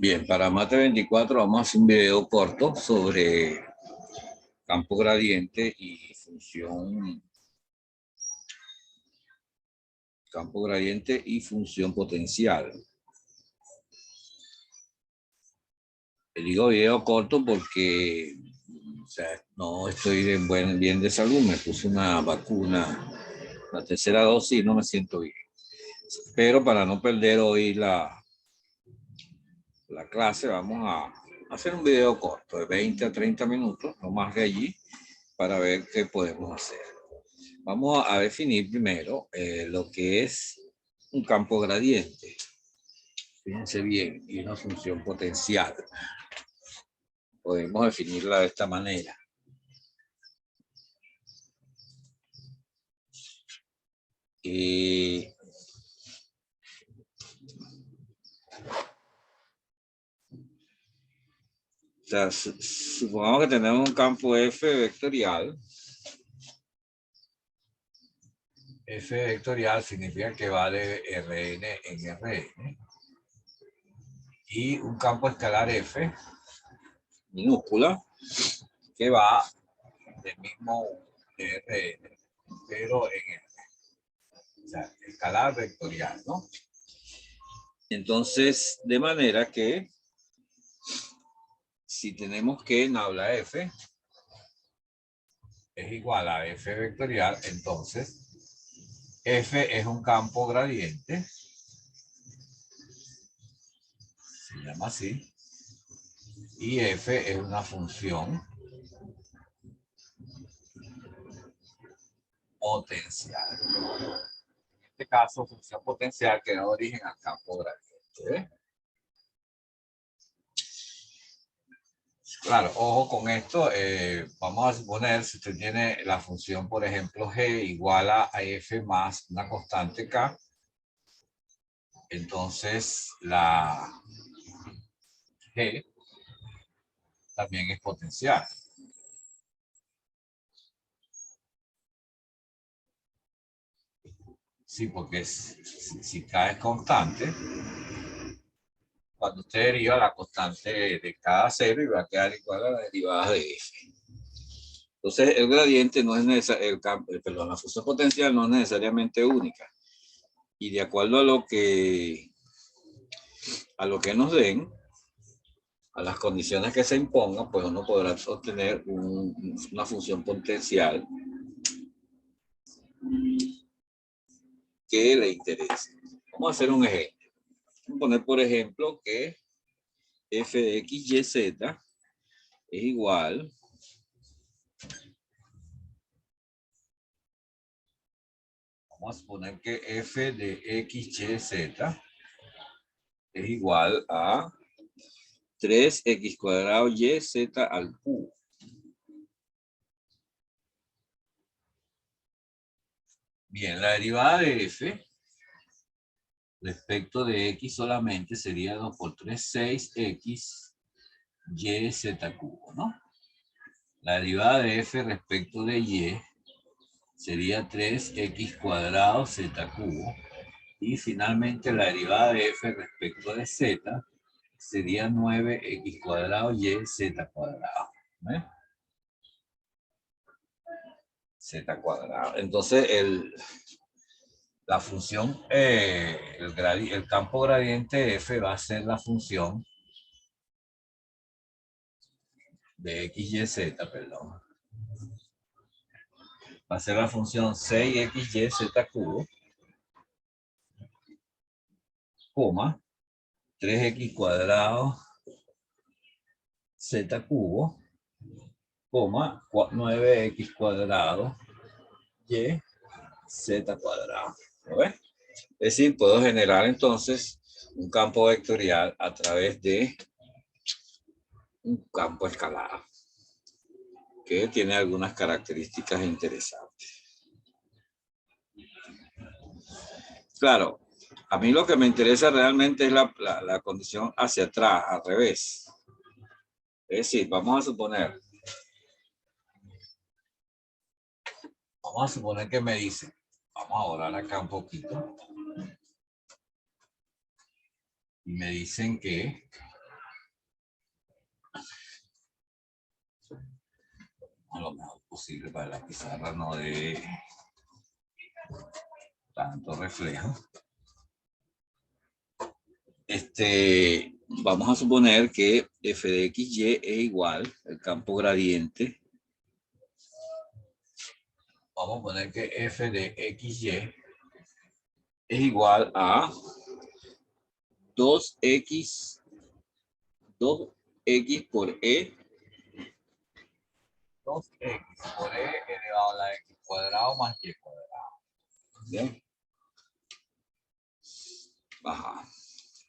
Bien, para Mate 24 vamos a hacer un video corto sobre campo gradiente y función potencial. Digo video corto porque no estoy bien de salud, me puse una vacuna, la tercera dosis y no me siento bien. Pero para no perder hoy la clase, vamos a hacer un video corto de 20 a 30 minutos, no más de allí, para ver qué podemos hacer. Vamos a definir primero lo que es un campo gradiente. Fíjense bien, y una función potencial. Podemos definirla de esta manera. Supongamos que tenemos un campo F vectorial. F vectorial significa que vale Rn en Rn. Y un campo escalar F minúscula que va del mismo Rn, pero en R. O sea, escalar vectorial, ¿no? Entonces, de manera que si tenemos que nabla F es igual a F vectorial, entonces F es un campo gradiente, se llama así, y F es una función potencial. En este caso, función potencial que da origen al campo gradiente. Claro, ojo con esto. Vamos a suponer, si usted tiene la función, por ejemplo, G igual a F más una constante K, entonces la G también es potencial. Sí, porque si K es constante, cuando usted deriva la constante de cada cero y va a quedar igual a la derivada de F. Entonces, el gradiente no es necesario, la función potencial no es necesariamente única. Y de acuerdo a lo que nos den, a las condiciones que se impongan, pues uno podrá obtener una función potencial que le interese. Vamos a hacer un ejemplo. Vamos a poner, por ejemplo, que f de x, y, z es igual vamos a suponer que f de x, y, z es igual a 3x cuadrado y, z al cubo. Bien, la derivada de f respecto de x solamente sería 2 por 3, 6x, y, z cubo, ¿no? La derivada de f respecto de y sería 3x cuadrado z cubo. Y finalmente la derivada de f respecto de z sería 9x cuadrado y z cuadrado. ¿Eh? Z cuadrado. Entonces la función, el campo gradiente f va a ser la función de x, y, z, perdón. Va a ser la función 6x, y, z cubo, coma, 3x cuadrado z cubo, coma, 9x cuadrado y z cuadrado. ¿Lo ves? Es decir, puedo generar entonces un campo vectorial a través de un campo escalar que tiene algunas características interesantes. Claro, a mí lo que me interesa realmente es la condición hacia atrás, al revés. Es decir, vamos a suponer que me dicen, vamos a borrar acá un poquito, y me dicen que a lo mejor posible para la pizarra no de tanto reflejo. Vamos a suponer que f de xy es igual al campo gradiente. Vamos a poner que f de xy es igual a 2x por e. 2x por e elevado a la x cuadrado más y cuadrado. ¿Bien? Ajá.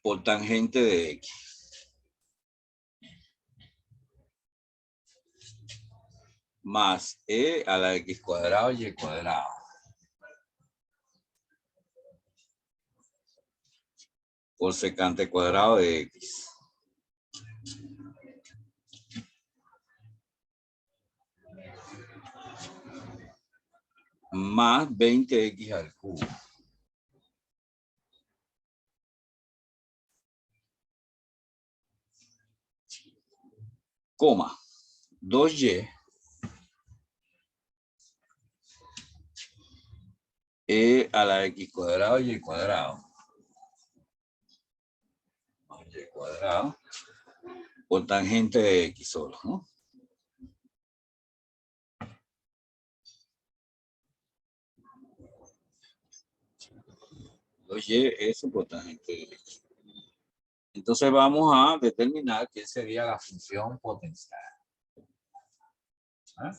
Por tangente de x. Más e a la x cuadrado y cuadrado. Por secante cuadrado de x. Más 20x al cubo. Coma. 2y e a la x cuadrado y cuadrado. Más y cuadrado. Por tangente de x solo, ¿no? Y eso por tangente de x. Entonces vamos a determinar qué sería la función potencial. ¿Ah?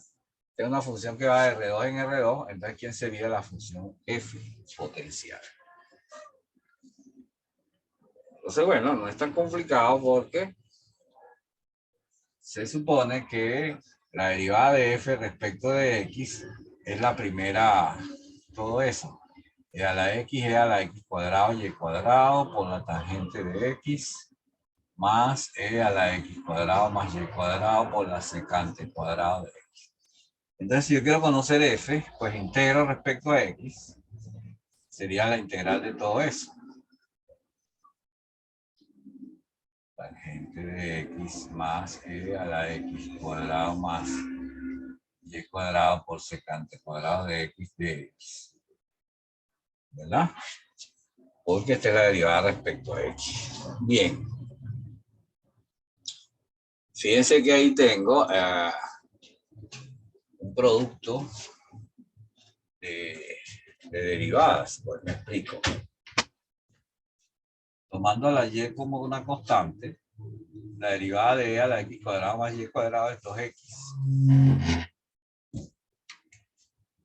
Es una función que va de R2 en R2, entonces ¿quién sería la función f potencial? Entonces, bueno, no es tan complicado porque se supone que la derivada de f respecto de x es la primera, todo eso. E a la x es a la x cuadrado y cuadrado por la tangente de x más e a la x cuadrado más y cuadrado por la secante cuadrado de x. Entonces, si yo quiero conocer f, pues integro respecto a x. Sería la integral de todo eso. Tangente de x más e a la x cuadrado más y cuadrado por secante cuadrado de x. ¿Verdad? Porque esta es la derivada respecto a x. Bien. Fíjense que ahí tengo un producto de derivadas. Pues me explico. Tomando a la y como una constante, la derivada de e a la x cuadrado más y cuadrado es 2x.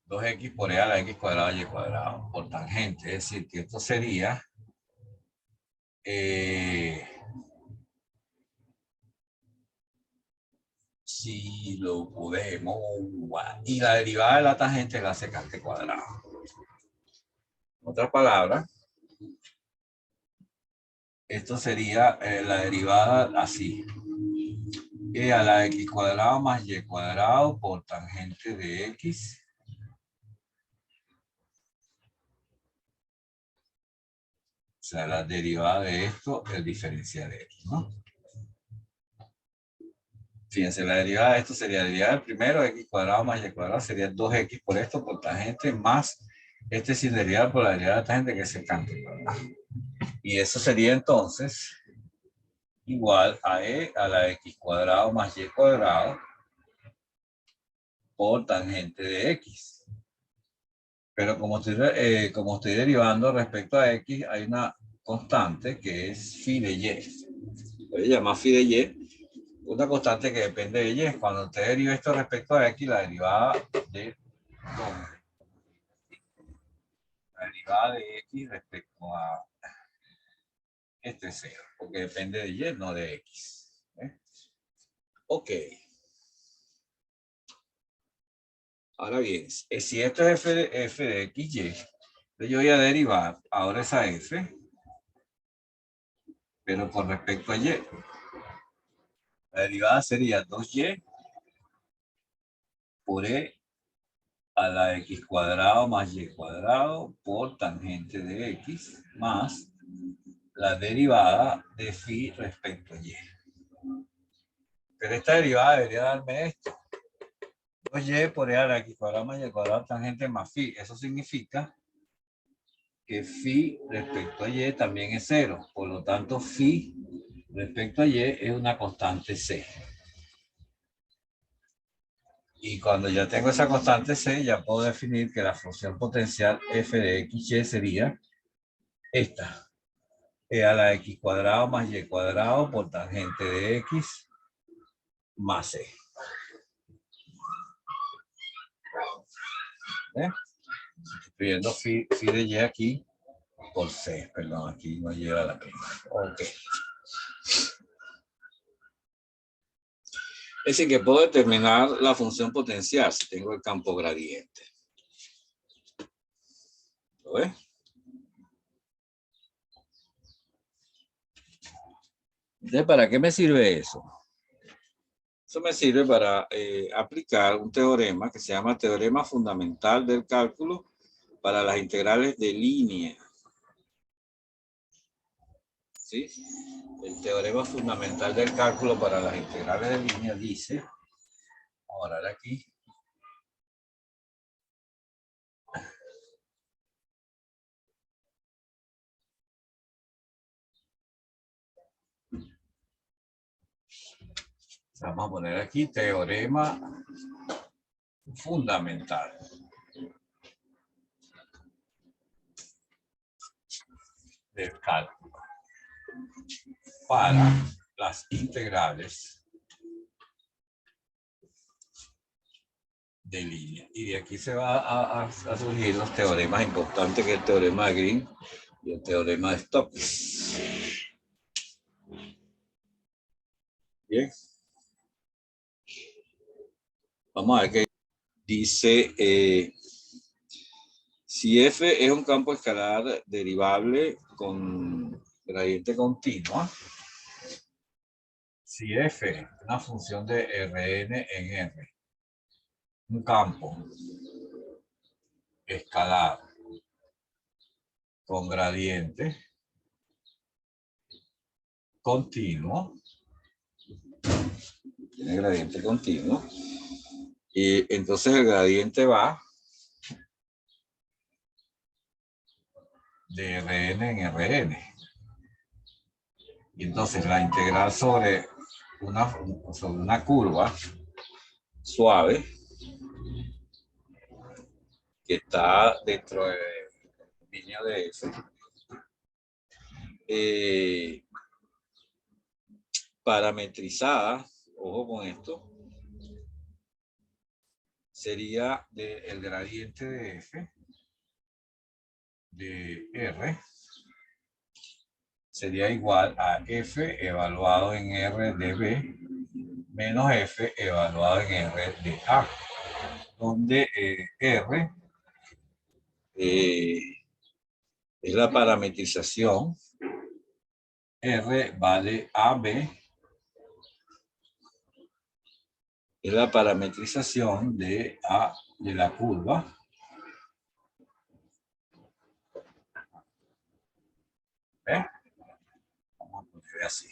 2x por e a la x cuadrado y cuadrado por tangente. Es decir, que esto sería si lo podemos, y la derivada de la tangente es la secante cuadrada. En otras palabras, esto sería la derivada así. E a la x cuadrado más y cuadrado por tangente de x. O sea, la derivada de esto es diferencial de x, ¿no? Fíjense, la derivada de esto sería la derivada del primero, x cuadrado más y cuadrado, sería 2x por esto por tangente, más este sin derivada por la derivada de tangente, que es secante cuadrado. Y eso sería entonces igual a e a la x cuadrado más y cuadrado por tangente de x. Pero como estoy derivando respecto a x, hay una constante que es phi de y. Voy a llamar phi de y. Una constante que depende de y. Cuando usted deriva esto respecto a x, la derivada de x respecto a este es 0, porque depende de y, no de x. Ok. Ahora bien, si esto es f de x, y, entonces yo voy a derivar ahora esa f, pero con respecto a y. La derivada sería 2y por e a la x cuadrado más y cuadrado por tangente de x más la derivada de phi respecto a y. Pero esta derivada debería darme esto. 2y por e a la x cuadrada más y cuadrado tangente más phi. Eso significa que phi respecto a y también es 0. Por lo tanto, phi respecto a y es una constante c. Y cuando ya tengo esa constante c, ya puedo definir que la función potencial f de xy sería esta. E a la x cuadrado más y cuadrado por tangente de x más c. Escribiendo phi de y aquí por c. Perdón, aquí no lleva la prima. Ok. Es decir, que puedo determinar la función potencial si tengo el campo gradiente. ¿Lo ves? Entonces, ¿para qué me sirve eso? Eso me sirve para aplicar un teorema que se llama teorema fundamental del cálculo para las integrales de línea. ¿Sí? El teorema fundamental del cálculo para las integrales de línea dice, ahora de aquí, vamos a poner aquí teorema fundamental del cálculo para las integrales de línea. Y de aquí se va a surgir los teoremas importantes, que es el teorema de Green y el teorema de Stokes. Bien. Vamos a ver qué dice. Si f es un campo escalar derivable con gradiente continua, si f es una función de Rn en R, un campo escalar con gradiente continuo, tiene gradiente continuo, y entonces el gradiente va de Rn en Rn. Y entonces la integral sobre una curva suave que está dentro del dominio de F, parametrizada, ojo con esto, sería el gradiente de F de R sería igual a F evaluado en R de B menos F evaluado en R de A, donde R es la parametrización, R vale AB, es la parametrización de A de la curva ¿eh? Vamos a poner así.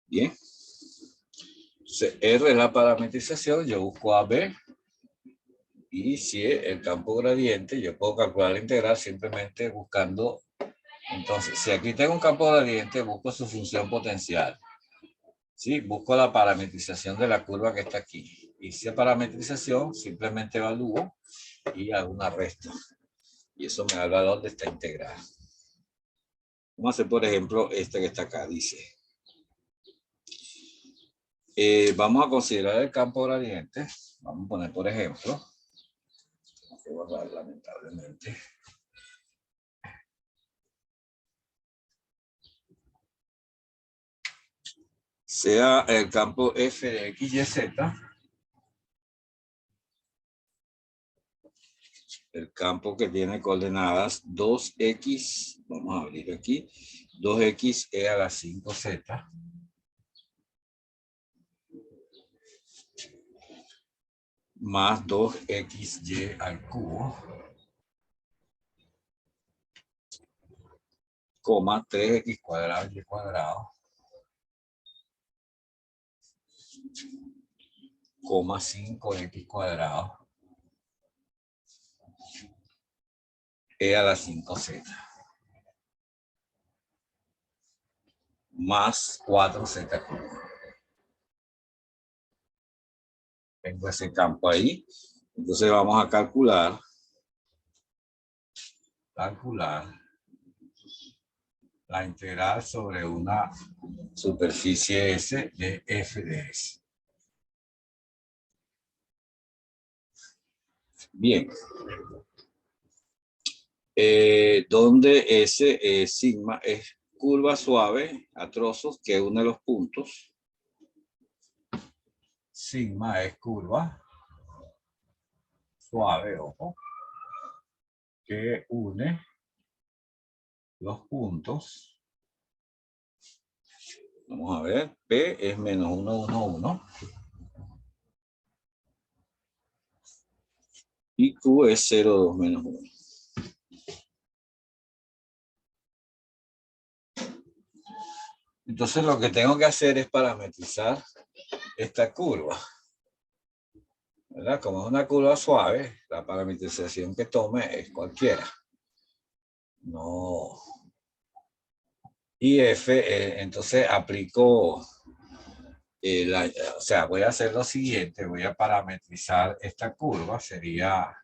Bien. Entonces, R es la parametrización, yo busco AB, y si es el campo gradiente, yo puedo calcular la integral simplemente buscando. Entonces, si aquí tengo un campo gradiente, busco su función potencial. ¿Sí? Busco la parametrización de la curva que está aquí. Y si es parametrización, simplemente evalúo y hago una resta. Y eso me da el valor de esta integral. Vamos a hacer, por ejemplo, este que está acá. Dice, vamos a considerar el campo gradiente. Vamos a poner, por ejemplo, voy a borrar lamentablemente. Sea el campo f de x, y, z, el campo que tiene coordenadas 2x, vamos a abrir aquí, 2x e a la 5z, más 2xy al cubo, coma 3x cuadrado y cuadrado, coma 5x cuadrado, a la 5z, más 4z cubo. Tengo ese campo ahí. Entonces vamos a calcular la integral sobre una superficie S de f de S. Bien. Donde S sigma es curva suave a trozos que une los puntos. Sigma es curva suave, ojo, que une los puntos. Vamos a ver, P es menos 1, 1, 1. Y Q es 0, 2, menos 1. Entonces lo que tengo que hacer es parametrizar esta curva. ¿Verdad? Como es una curva suave, la parametrización que tome es cualquiera. No. Y F, entonces aplico, o sea, voy a hacer lo siguiente, voy a parametrizar esta curva, sería,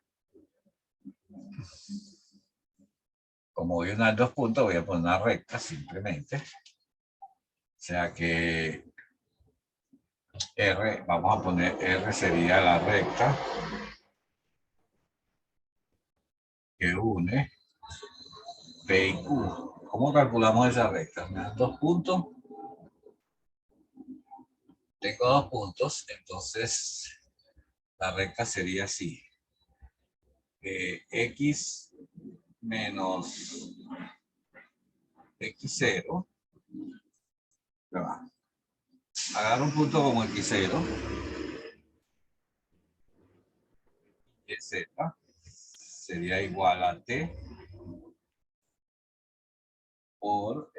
como voy a unar dos puntos, voy a poner una recta simplemente. O sea que R, vamos a poner R sería la recta que une P y Q. ¿Cómo calculamos esa recta? Me dan dos puntos. Tengo dos puntos, entonces la recta sería así. X menos X0. Agarro un punto como X0. Y Z sería igual a T por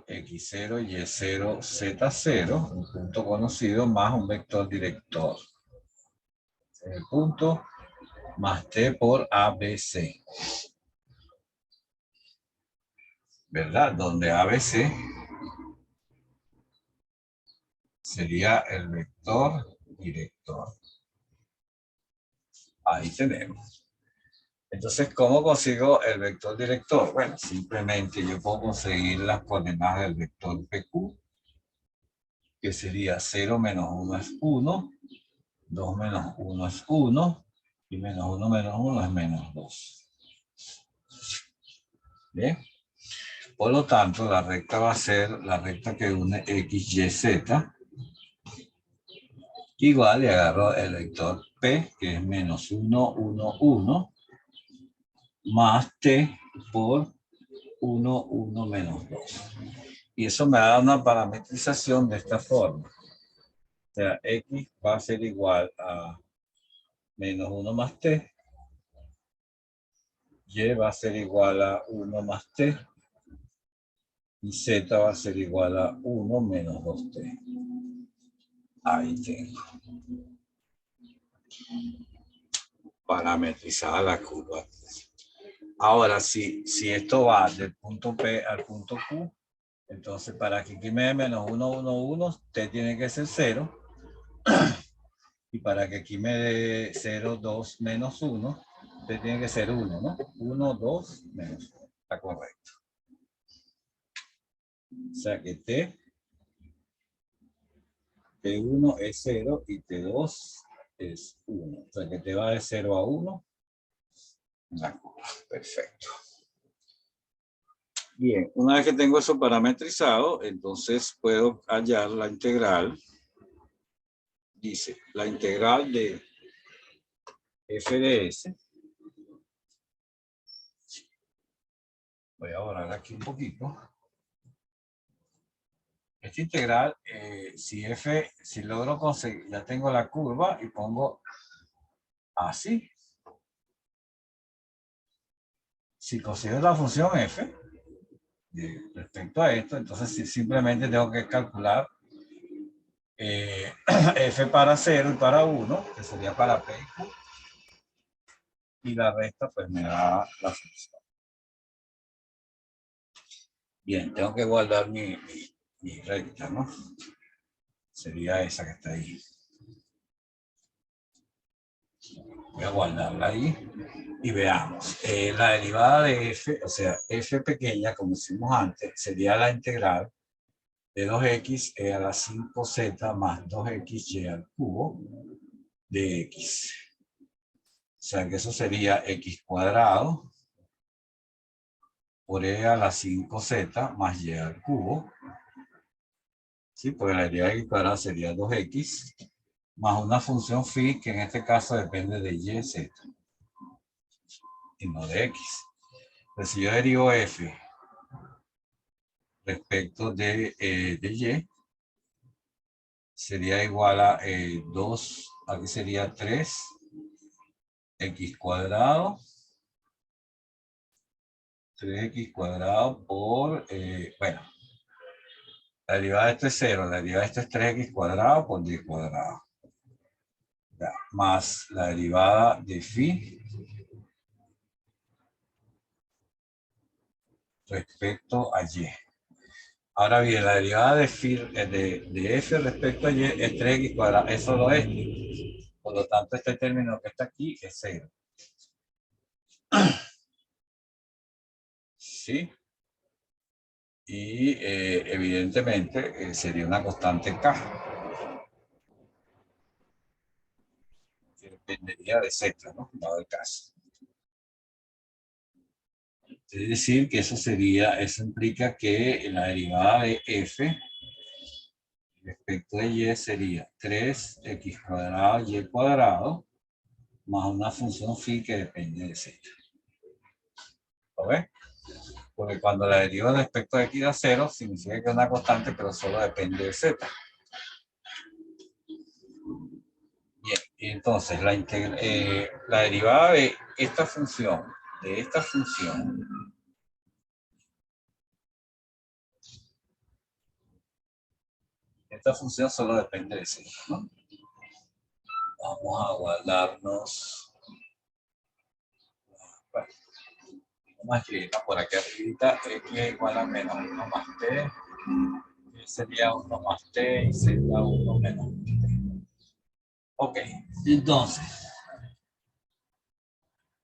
X0, Y0, Z0, un punto conocido más un vector director. El punto más T por ABC. ¿Verdad? Donde ABC sería el vector director. Ahí tenemos. Entonces, ¿cómo consigo el vector director? Bueno, simplemente yo puedo conseguir las coordenadas del vector PQ, que sería 0 menos 1 es 1, 2 menos 1 es 1, y menos 1 menos 1 es menos 2. Bien. Por lo tanto, la recta va a ser la recta que une X, Y, Z. Igual le agarro el vector P, que es menos 1, 1, 1, más T por 1, 1, menos 2. Y eso me da una parametrización de esta forma. O sea, X va a ser igual a menos 1 más T. Y va a ser igual a 1 más T. Y Z va a ser igual a 1 menos 2T. Ahí tengo. Parametrizada la curva. Ahora, si esto va del punto P al punto Q, entonces para que aquí me dé menos 1, 1, 1, T tiene que ser 0. Y para que aquí me dé 0, 2, menos 1, T tiene que ser 1, ¿no? 1, 2, menos 1. Está correcto. O sea que T1 es 0 y T2 es 1. O sea que T va de 0 a 1. La curva. Perfecto. Bien, una vez que tengo eso parametrizado, entonces puedo hallar la integral. Dice, la integral de f de S. Voy a borrar aquí un poquito. Esta integral, si logro conseguir, ya tengo la curva y pongo así. si considero la función f respecto a esto, entonces simplemente tengo que calcular f para 0 y para 1, que sería para p y q, y la resta pues me da la función. Bien, tengo que guardar mi recta, ¿no? Sería esa que está ahí. Voy a guardarla ahí y veamos. La derivada de f, o sea, f pequeña, como hicimos antes, sería la integral de 2x a la 5z más 2xy al cubo de x. O sea que eso sería x cuadrado por e a la 5z más y al cubo. Sí, porque la derivada de x cuadrado sería 2x más una función phi que en este caso depende de y, z y no de x. Pues si yo derivo f respecto de y, sería igual a 2, aquí sería 3x cuadrado, 3x cuadrado por, bueno, la derivada de esto es 0, la derivada de esto es 3x cuadrado por y cuadrado. Ya, más la derivada de phi respecto a y. Ahora bien, la derivada de phi, de f respecto a y es 3x cuadrado, es solo este. Por lo tanto, este término que está aquí es 0. ¿Sí? Y evidentemente sería una constante k, que dependería de z, ¿no? Dado el caso. Es decir, que eso implica que la derivada de f respecto de y sería 3x cuadrado y cuadrado más una función phi que depende de z. ¿Lo ves? Porque cuando la deriva respecto de x da 0, significa que es una constante, pero solo depende de z. Bien, y entonces la derivada de esta función, esta función solo depende de z, ¿no? Vamos a guardarnos. Bueno, vamos a escribirla por aquí arriba, x igual a menos 1 más t, sería 1 más t y z 1 menos t. Ok, entonces,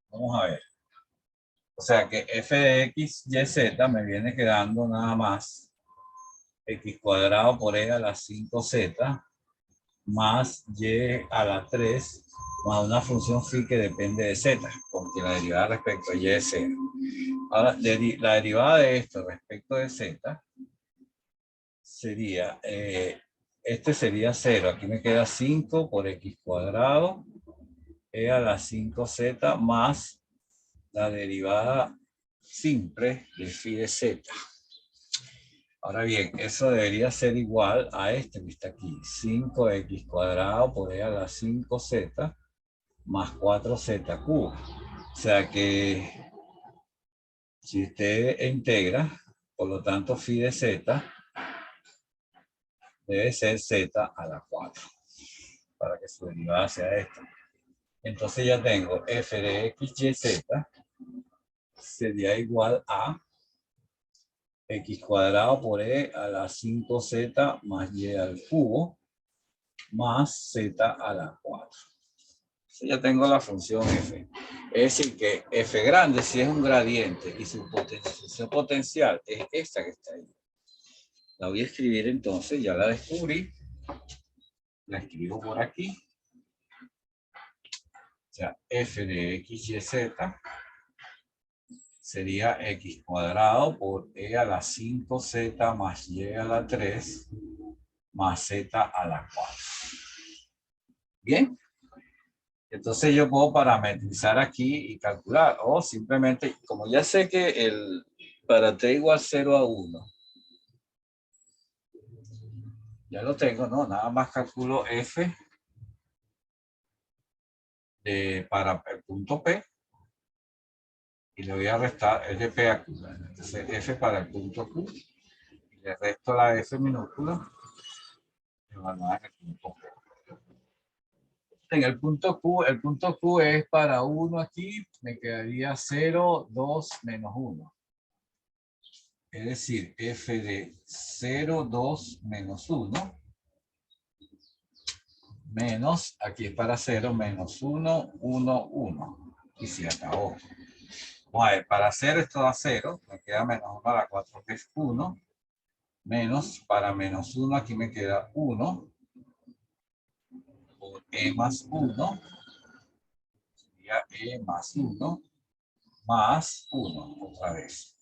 vamos a ver. O sea que f de x, y, z me viene quedando nada más x cuadrado por e a la 5z más y a la 3 más una función phi que depende de z, porque la derivada respecto a y es 0. Ahora, la derivada de esto respecto de z sería, este sería 0. Aquí me queda 5 por x cuadrado e a la 5z más la derivada simple de phi de z. Ahora bien, eso debería ser igual a este que está aquí. 5x cuadrado por e a la 5z más 4z cubo. O sea que si usted integra, por lo tanto phi de z debe ser z a la 4 para que su derivada sea esta. Entonces ya tengo f de x, y, z sería igual a x cuadrado por e a la 5z más y al cubo más z a la 4. Entonces ya tengo la función f. Es decir que f grande si es un gradiente y su potencial es esta que está ahí. La voy a escribir entonces, ya la descubrí. La escribo por aquí. O sea, f de x, y, z sería x cuadrado por e a la 5z más y a la 3 más z a la 4. Bien. Entonces yo puedo parametrizar aquí y calcular. O simplemente, como ya sé que para t igual 0 a 1, ya lo tengo, ¿no? Nada más calculo f para el punto P y le voy a restar es de P a Q. Entonces F para el punto Q, y le resto la F minúscula, evaluada en el punto Q. En el punto Q es para 1 aquí, me quedaría 0, 2, menos 1. Es decir, F de 0, 2, menos 1, menos, aquí es para 0, menos 1, 1, 1. Y se acabó. Vamos a ver, para 0 esto da 0, me queda menos 1 a la 4, que es 1, menos, para menos 1 aquí me queda 1, por E más 1, sería E más 1, más 1, otra vez.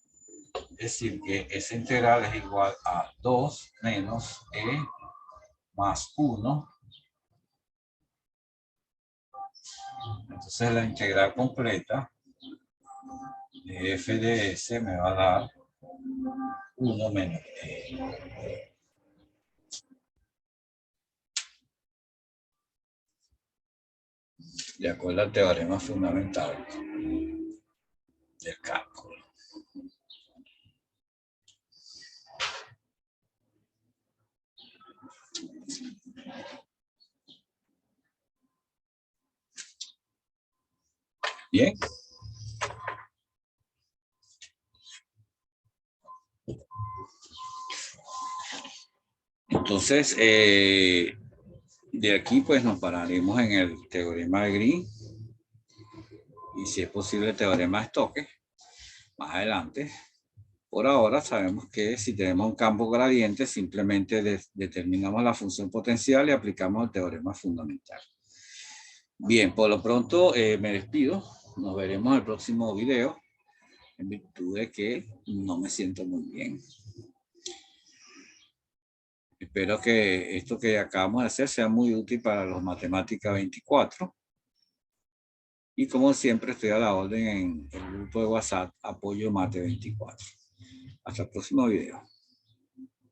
Es decir, que esa integral es igual a 2 menos E más 1. Entonces la integral completa de f de s me va a dar 1 menos E. De acuerdo al teorema fundamental del cálculo. Bien. Entonces, de aquí pues nos pararemos en el teorema de Green y si es posible el teorema de Stokes más adelante. Por ahora sabemos que si tenemos un campo gradiente simplemente determinamos la función potencial y aplicamos el teorema fundamental. Bien, por lo pronto me despido. Nos veremos en el próximo video en virtud de que no me siento muy bien. Espero que esto que acabamos de hacer sea muy útil para los Matemática 24. Y como siempre estoy a la orden en el grupo de WhatsApp Apoyo Mate 24. Hasta el próximo video.